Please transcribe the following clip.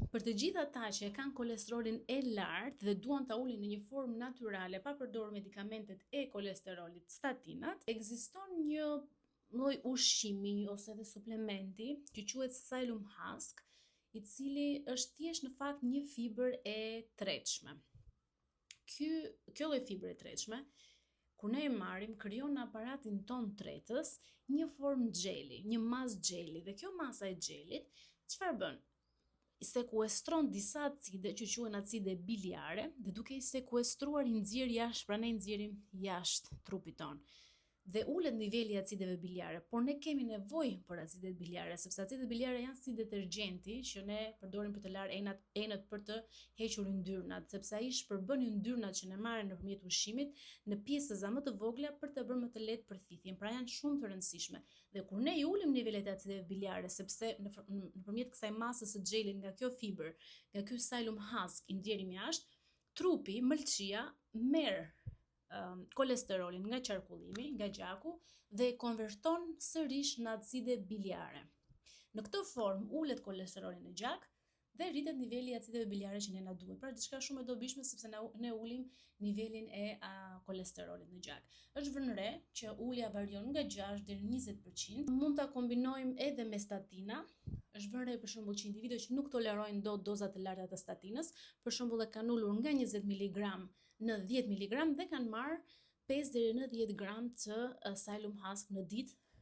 Për të gjithë ata që e kanë kolesterolin e lartë dhe duan ta ulin në një formë natyrale pa përdorur medikamentet e kolesterolit, statinat, ekziston një lloj ushqimi ose edhe suplementi që quhet Xylem Husk, i cili është thjesht në fakt një fibër e tretshme. Kjo lloj fibre e tretshme, kur ne e marrim, krijon në aparatin ton tretës një formë xheli, një masë xheli, dhe kjo masa e xhelit çfarë bën? Sekuestron disa acide që quhen acide biliare dhe duke i sekuestruar i nxjerr jashtë, pra ne i nxjerrim jashtë trupit ton. Dhe ulet niveli i acideve biliare, por ne kemi nevojë për acidet biliare, sepse acidet biliare janë si detergjenti që ne përdorim për të larë enët për të hequr yndyrnat, sepse ai shpërbën yndyrnat që ne marrim nëpërmjet ushqimit në pjesëza më të vogla për të bërë më të lehtë përthithjen. Pra janë shumë të rëndësishme. Dhe kur ne i ulim nivelet e acideve biliare, sepse nëpërmjet kësaj masës së xhelit nga kjo fibër, nga ky Xylem Husk i nxjerrim jashtë, trupi, mëlçia merr kolesterolin nga qarkullimi, nga gjaku, dhe e konverton sërish në acide biliare. Në këtë formë ulet kolesteroli në gjak dhe rritet niveli i acideve biliare që ne na duhet. Pra diçka shumë e dobishme, sepse ne ulim nivelin e kolesterolit në gjak. Është vënë re që ulja varion nga 6 deri në 20%. Mund ta kombinojmë edhe me statina. Është vënë re për shembull që individët që nuk tolerojnë dot doza të larta të statinës, për shembull e kanë ulur nga 20 mg në 10 mg dhe kanë marrë 5 deri në 10 gram të Xylem Husk në ditë